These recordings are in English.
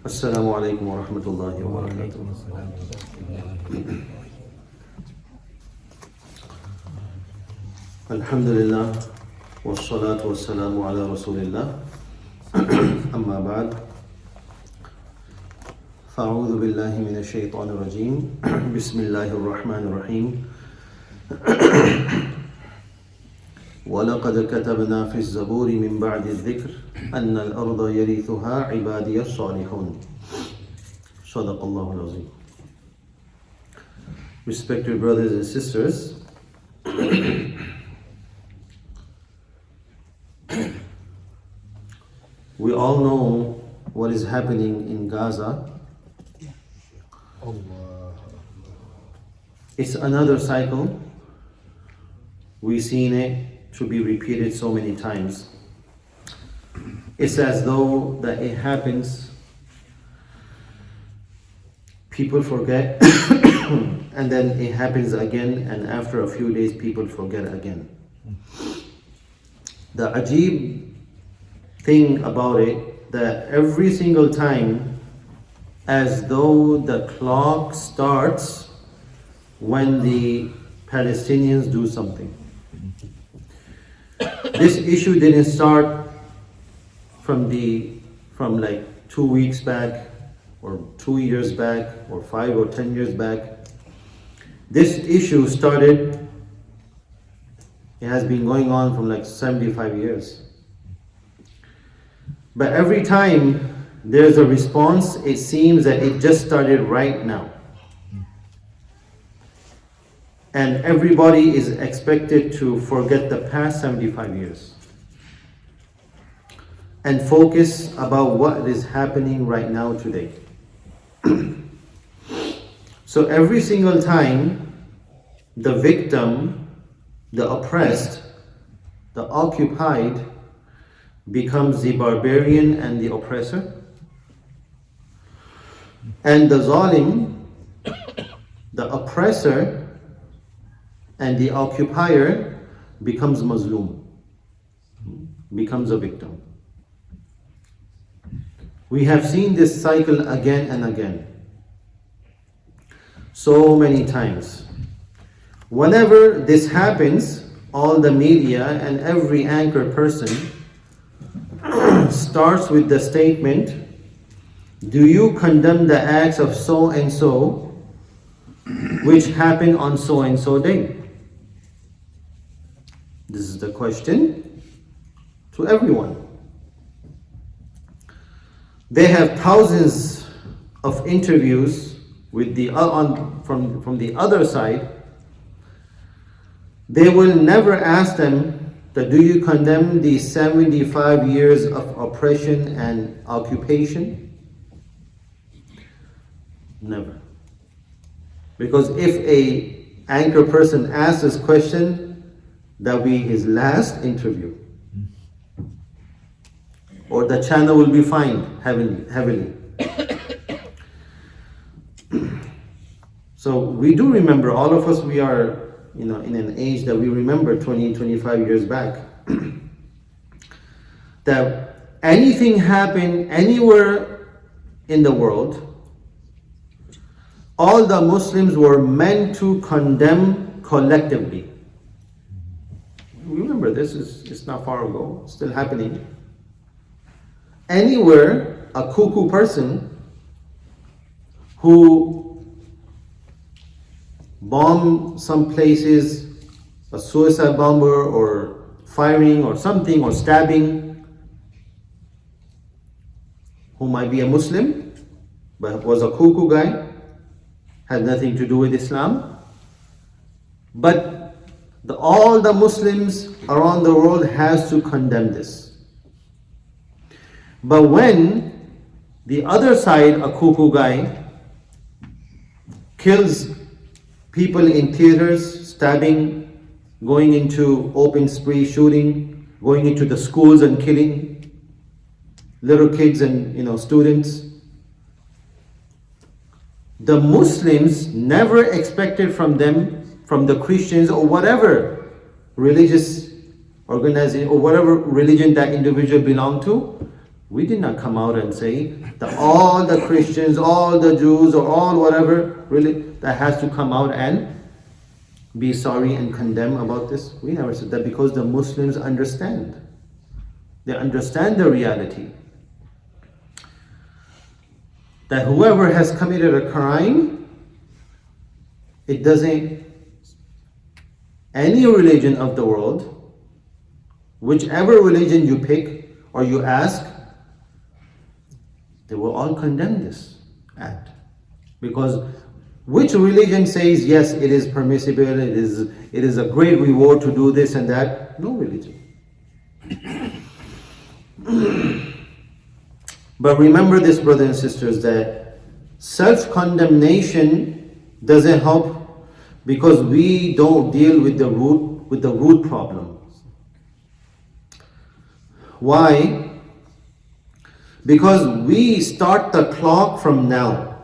Assalamu alaikum wa rahmatullahi wa barakatuh. Alhamdulillah, wa salatu wa salamu ala rasulillah. Amma ba'd. Fa'udhu billahi minash shaitanir rajim. Bismillahir rahmanir rahim. وَلَقَدْ كَتَبْنَا فِي الزَّبُورِ مِنْ بَعْدِ الذِّكْرِ أَنَّ الْأَرْضَ يَرِثُهَا عِبَادِيَ الصَّالِحُونَ صدق الله العظيم. Respected brothers and sisters, we all know what is happening in Gaza. It's another cycle. We've seen it to be repeated so many times. It's as though that it happens, people forget, and then it happens again, and after a few days people forget again. The ajib thing about it, that every single time, as though the clock starts when the Palestinians do something. This issue didn't start from like 2 weeks back, or 2 years back, or 5 or 10 years back. This issue started, it has been going on from like 75 years. But every time there's a response, it seems that it just started right now. And everybody is expected to forget the past 75 years and focus about what is happening right now today. So every single time the victim, the oppressed, the occupied becomes the barbarian and the oppressor, and the zalim, the oppressor and the occupier, becomes Mazloom, becomes a victim. We have seen this cycle again and again, so many times. Whenever this happens, all the media and every anchor person starts with the statement, "Do you condemn the acts of so and so which happened on so and so day?" This is the question to everyone. They have thousands of interviews with from the other side. They will never ask them that, "Do you condemn the 75 years of oppression and occupation?" Never. Because if a anchor person asks this question, that will be his last interview. Or the channel will be fined heavily. So we do remember, all of us, we are in an age that we remember 20, 25 years back, that anything happened anywhere in the world, all the Muslims were meant to condemn collectively. Remember, it's not far ago, still happening. Anywhere a cuckoo person who bomb some places, a suicide bomber or firing or something, or stabbing, who might be a Muslim but was a cuckoo guy, had nothing to do with Islam, but all the Muslims around the world has to condemn this. But when the other side, a cuckoo guy, kills people in theaters, stabbing, going into open spree shooting, going into the schools and killing little kids and students, the Muslims never expected from them, from the Christians or whatever religious organization or whatever religion that individual belonged to, we did not come out and say that all the Christians, all the Jews, or all whatever really that has to come out and be sorry and condemn about this. We never said that, because the Muslims understand. They understand the reality that whoever has committed a crime, it doesn't, any religion of the world, whichever religion you pick or you ask, they will all condemn this act. Because which religion says yes, it is permissible, it is a great reward to do this and that? No religion. But remember this, brothers and sisters, that self-condemnation doesn't help, because we don't deal with the root problem. Why? Because we start the clock from now,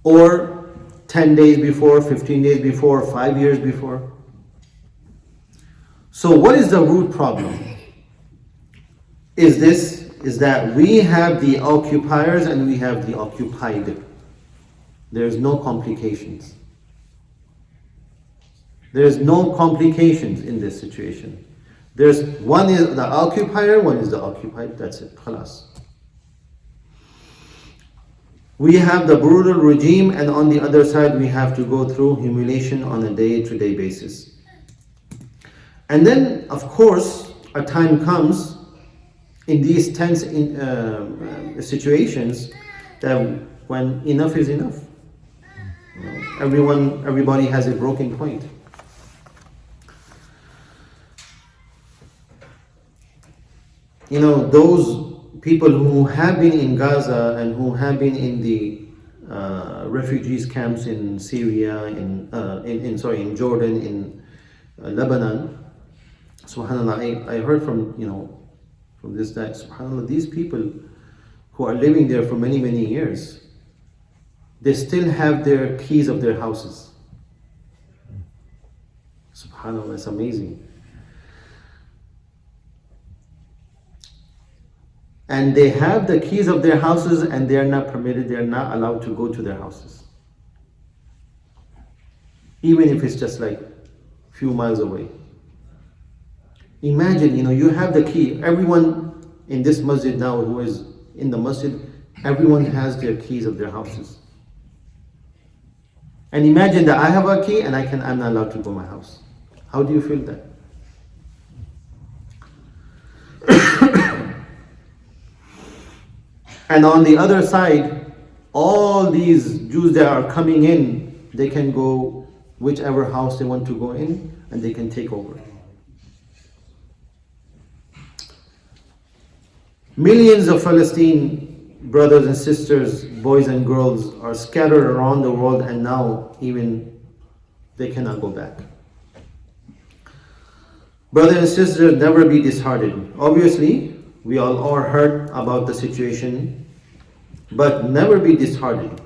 or 10 days before, 15 days before, 5 years before. So what is the root problem? Is that we have the occupiers and we have the occupied. There's no complications. There's no complications in this situation. There's one is the occupier, one is the occupied. That's it. Khalas. We have the brutal regime, and on the other side we have to go through humiliation on a day-to-day basis. And then, of course, a time comes in these tense situations that when enough is enough. Everybody has a broken point. Those people who have been in Gaza and who have been in the refugees camps in Syria, in Jordan, in Lebanon. Subhanallah, I heard from this that subhanallah, these people who are living there for many, many years, they still have their keys of their houses. Subhanallah, it's amazing. And they have the keys of their houses and they are not permitted, they are not allowed to go to their houses. Even if it's just like a few miles away. Imagine, you have the key. Everyone in this masjid now who is in the masjid, everyone has their keys of their houses. And imagine that I have a key and I'm not allowed to go to my house. How do you feel that? And on the other side, all these Jews that are coming in, they can go whichever house they want to go in and they can take over. Millions of Palestinian brothers and sisters, boys and girls are scattered around the world, and now even they cannot go back. Brothers and sisters, never be disheartened. Obviously, we all are hurt about the situation, but never be disheartened.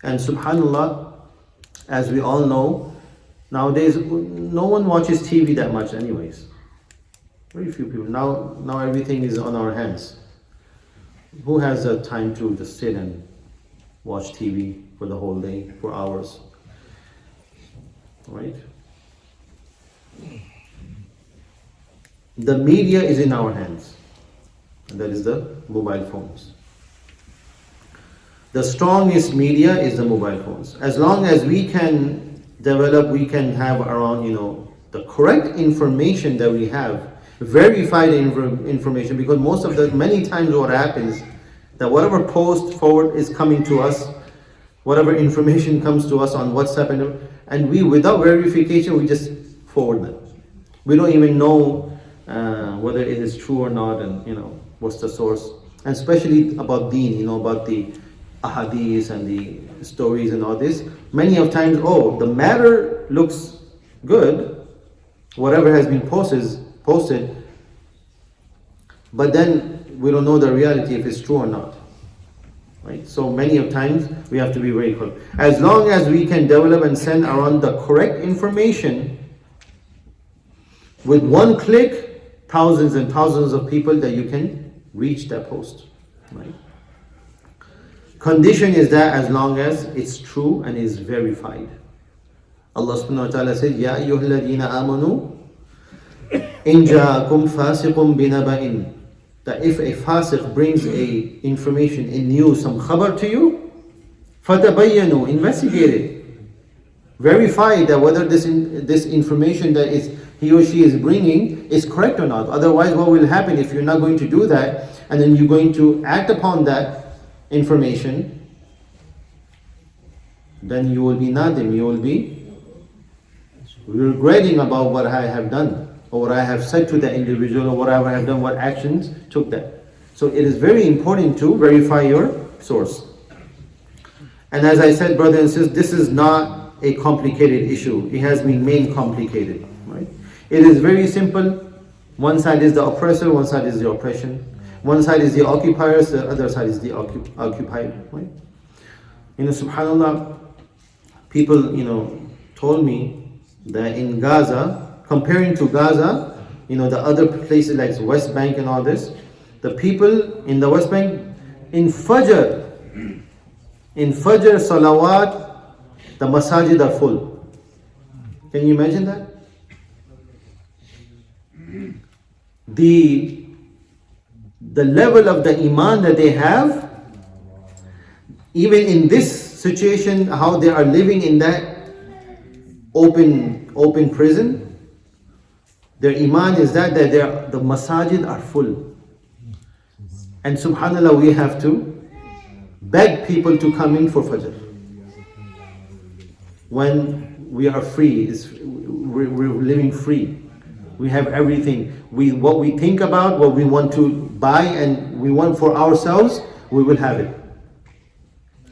And subhanallah, as we all know, nowadays no one watches TV that much anyways. Very few people. Now everything is on our hands. Who has the time to just sit and watch TV for the whole day, for hours? Right? The media is in our hands. And that is the mobile phones. The strongest media is the mobile phones. As long as we can develop, we can have around, the correct information that we have, verified information, because many times what happens, that whatever post forward is coming to us, whatever information comes to us on WhatsApp, and we, without verification, we just forward them. We don't even know whether it is true or not, and what's the source, and especially about deen, about the ahadith and the stories and all this. Many of times, the matter looks good, whatever has been posted, but then we don't know the reality if it's true or not. Right? So many of times we have to be very careful. As long as we can develop and send around the correct information, With one click, thousands and thousands of people that you can reach that post. Right? Condition is that as long as it's true and is verified. Allah subhanahu wa ta'ala said, Ya ayyuhalladhina amanu in ja'akum fasiqun binaba'in. That if a fasiq brings a information, a news, some khabar to you, fatabayyanu, investigate it. Verify that whether this information that he or she is bringing is correct or not. Otherwise, what will happen if you're not going to do that and then you're going to act upon that information, then you will be nadim, you will be regretting about what I have done or what I have said to the individual or whatever I have done, what actions took that. So it is very important to verify your source. And as I said, brothers and sisters, this is not a complicated issue. It has been made complicated. Right? It is very simple. One side is the oppressor, one side is the oppression. One side is the occupiers, the other side is the occupied. Right? Subhanallah, people, told me that in Gaza, comparing to Gaza, the other places like West Bank and all this, the people in the West Bank, in Fajr salawat, the masajid are full. Can you imagine that? The level of the iman that they have, even in this situation, how they are living in that open prison, their iman is that the masajid are full. And subhanallah, we have to beg people to come in for Fajr. When we are free, we're living free. We have everything. What we think about, what we want to buy and we want for ourselves, we will have it.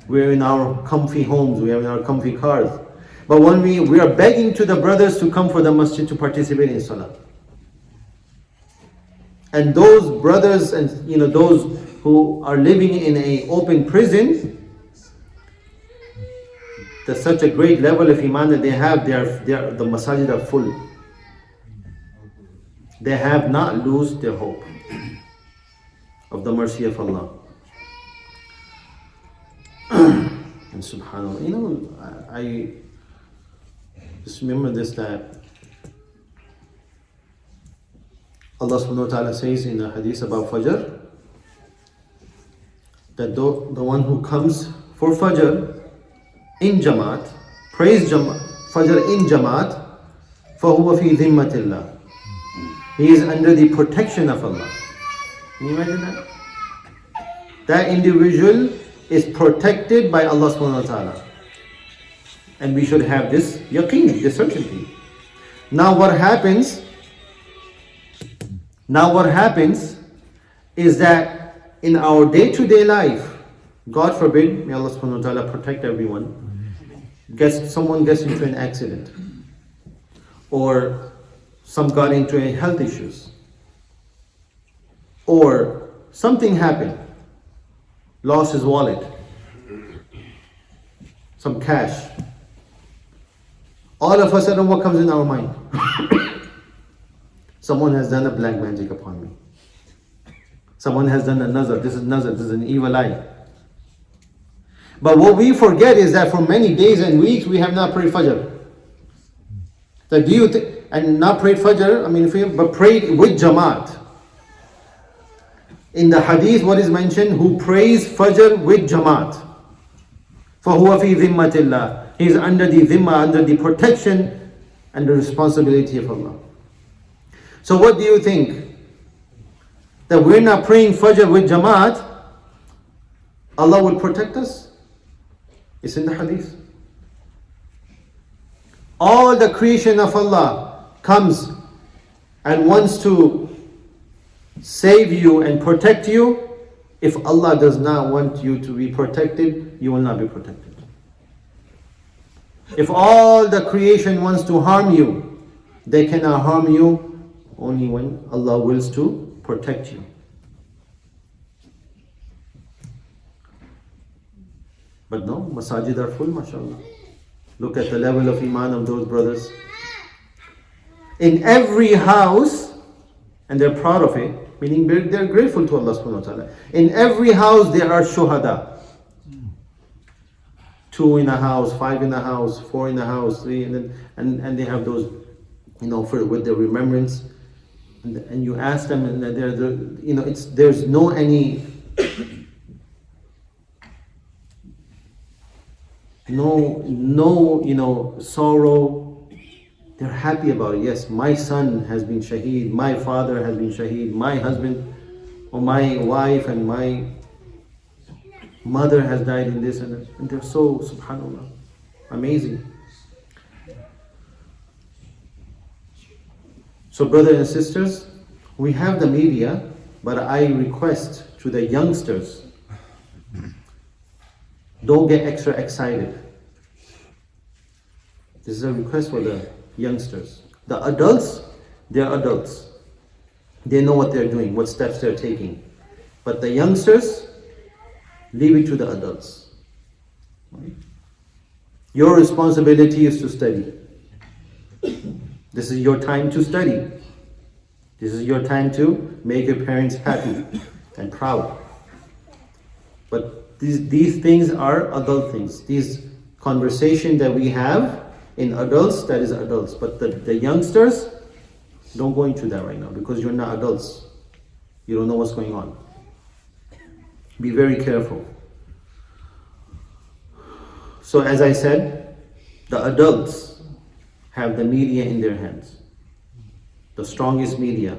We're in our comfy homes, we are in our comfy cars. But when we are begging to the brothers to come for the masjid to participate in salah. And those brothers and those who are living in an open prison, there's such a great level of iman that they have, the masajid are full. They have not lost their hope of the mercy of Allah. And subhanAllah, I just remember this, that Allah subhanahu wa ta'ala says in a hadith about Fajr, that the one who comes for Fajr in Jamaat, prays Fajr in Jamaat, فَهُوَ فِي ذِمَّةِ اللَّهِ. He is under the protection of Allah. Can you imagine that? That individual is protected by Allah subhanahu wa ta'ala. And we should have this yaqeen, this certainty. Now what happens is that in our day-to-day life, God forbid, may Allah subhanahu wa ta'ala protect everyone, someone gets into an accident, or some got into a health issues, or something happened, lost his wallet, some cash. All of a sudden, what comes in our mind? Someone has done a black magic upon me. Someone has done a nazar. This is an evil eye. But what we forget is that for many days and weeks we have not prayed Fajr. And not prayed Fajr, but prayed with Jamaat. In the hadith, what is mentioned? Who prays Fajr with Jamaat. فَهُوَ فِي ذِمَّةِ اللَّهِ. He is under the dhimma, under the protection and the responsibility of Allah. So what do you think? That we're not praying Fajr with Jamaat, Allah will protect us? It's in the hadith. All the creation of Allah comes and wants to save you and protect you. If Allah does not want you to be protected, you will not be protected. If all the creation wants to harm you, they cannot harm you only when Allah wills to protect you. But no, masajid are full, mashallah. Look at the level of iman of those brothers. In every house, and they're proud of it, meaning they're grateful to Allah subhanahu wa ta'ala. In every house there are shuhada. 2 in a house, 5 in a house, 4 in a house, 3, and they have those, with their remembrance. And you ask them, and there's no any sorrow. They're happy about it. Yes, my son has been shaheed, my father has been shaheed, my husband or my wife and my mother has died in this, and they're so, subhanAllah, amazing. So brothers and sisters, we have the media, but I request to the youngsters, don't get extra excited. This is a request for the youngsters. The adults, they're adults. They know what they're doing, what steps they're taking. But the youngsters, leave it to the adults. Right? Your responsibility is to study. This is your time to study. This is your time to make your parents happy and proud. But these things are adult things. These conversations that we have in adults, that is adults. But the youngsters, don't go into that right now because you're not adults. You don't know what's going on. Be very careful. So as I said, the adults have the media in their hands. The strongest media.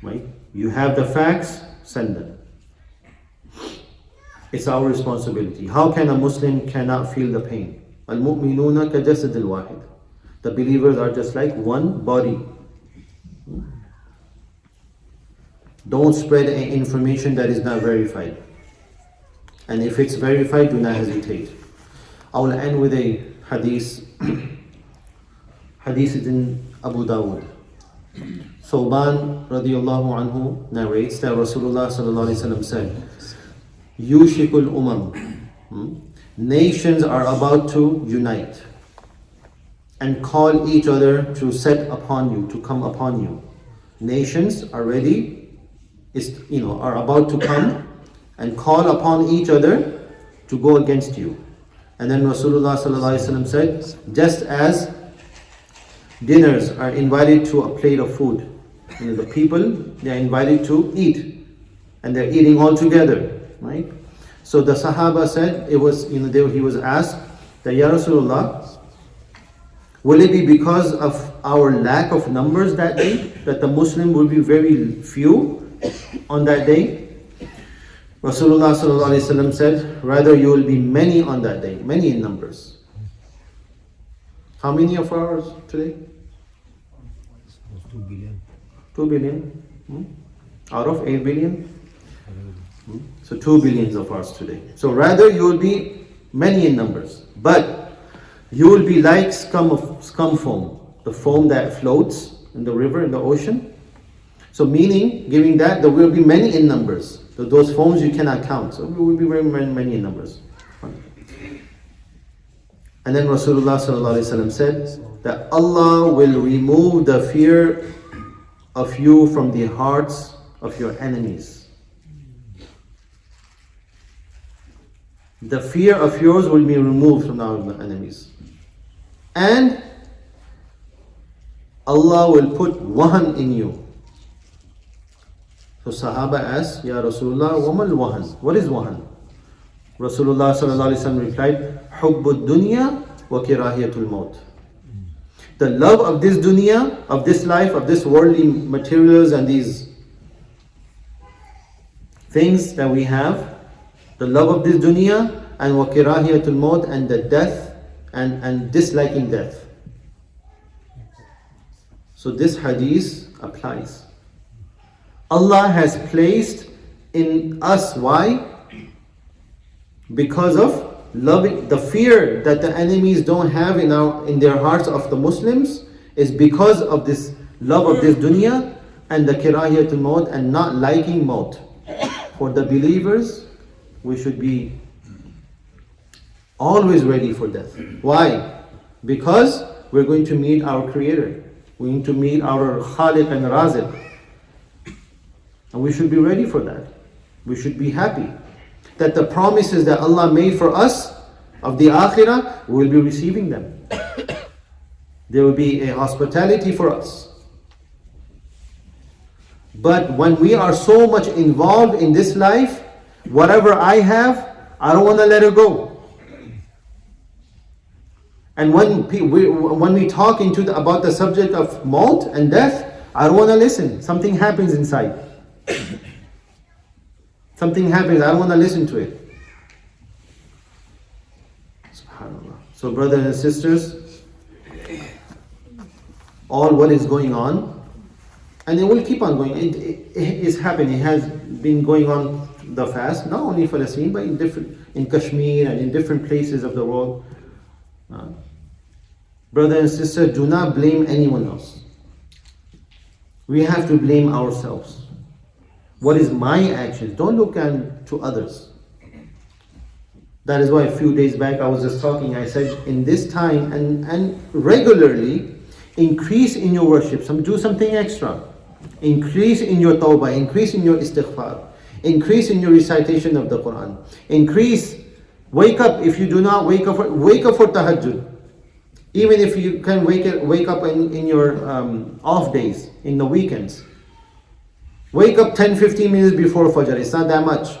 Right? You have the facts, send them. It's our responsibility. How can a Muslim cannot feel the pain? Al-mu'minuna ka-jasad al-wahid. The believers are just like one body. Don't spread information that is not verified. And if it's verified, do not hesitate. I will end with a hadith. Hadith is in Abu Dawud. Thawban radiyallahu anhu narrates that Rasulullah sallallahu alaihi wasallam said, Yushikul umam. Nations are about to unite and call each other to set upon you, to come upon you. Nations are ready, are about to come and call upon each other to go against you. And then Rasulullah sallallahu alaihi wasallam said, just as dinners are invited to a plate of food, the people, they are invited to eat, and they're eating all together, right? So the Sahaba said, he was asked that, Ya Rasulullah, will it be because of our lack of numbers that day, that the Muslim will be very few on that day? Rasulullah sallallahu alaihi wasallam said, rather you will be many on that day, many in numbers. How many of ours today? 2 billion. 2 billion. Out of 8 billion? So 2 billions of ours today. So rather you will be many in numbers. But you will be like scum foam. The foam that floats in the river, in the ocean. So meaning, giving that, there will be many in numbers. So those foams you cannot count. So we will be very many in numbers. And then Rasulullah sallallahu alaihi wasallam said that Allah will remove the fear of you from the hearts of your enemies. The fear of yours will be removed from our enemies. And Allah will put wahan in you. So Sahaba asked, Ya Rasulullah, wamal wahan? What is wahan? Rasulullah sallallahu alaihi wasallam replied, Hubbud dunya wa kirahiyatul maut. The love of this dunya, of this life, of this worldly materials and these things that we have, the love of this dunya, and wa kirahiyatul maut, and the death, and disliking death. So this hadith applies. Allah has placed in us, why? Because of loving, the fear that the enemies don't have in their hearts of the Muslims is because of this love of this dunya and the kirahiyatul maut and not liking maut. For the believers, we should be always ready for death. Why? Because we're going to meet our Creator. We're going to meet our Khaliq and Raziq. And we should be ready for that. We should be happy that the promises that Allah made for us of the Akhirah, we will be receiving them. There will be a hospitality for us. But when we are so much involved in this life, whatever I have, I don't want to let it go. And when we talk about the subject of maut and death, I don't want to listen. Something happens inside. Something happens, I don't want to listen to it. SubhanAllah. So brothers and sisters, all what is going on, and it will keep on going. It is happening. It has been going on, the fast, not only Palestine, but in Kashmir and in different places of the world. Brother and sister, do not blame anyone else. We have to blame ourselves. What is my actions? Don't look to others. That is why a few days back I was just talking, I said in this time and regularly, increase in your worship. Do something extra. Increase in your tawbah, increase in your istighfar, increase in your recitation of the Quran. Wake up. If you do not wake up for tahajjud. Even if you can wake up in your off days, in the weekends. Wake up 10-15 minutes before Fajr. It's not that much.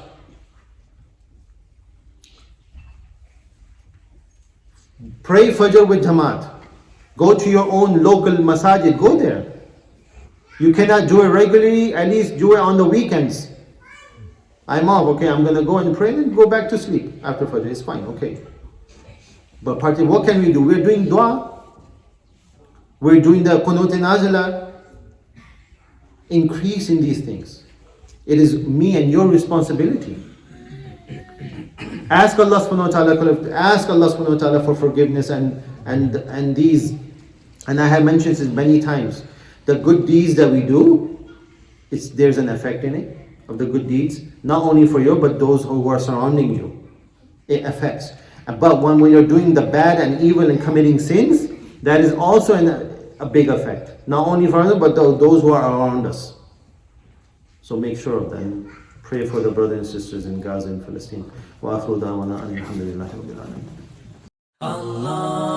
Pray Fajr with Jamaat. Go to your own local masajid. Go there. You cannot do it regularly. At least do it on the weekends. I'm off. Okay, I'm going to go and pray and go back to sleep after Fajr. It's fine. Okay. But what can we do? We're doing dua. We're doing the qunut nazila. Increase in these things. It is me and your responsibility. Ask Allah subhanahu wa ta'ala for forgiveness and these. And I have mentioned this many times. The good deeds that we do, there's an effect in it of the good deeds. Not only for you, but those who are surrounding you. It affects. But when you're doing the bad and evil and committing sins, that is also a big effect. Not only for us, but those who are around us. So make sure of that. Pray for the brothers and sisters in Gaza and Palestine. Wa akhiru da'wana alhamdulillahi rabbil alamin. Allah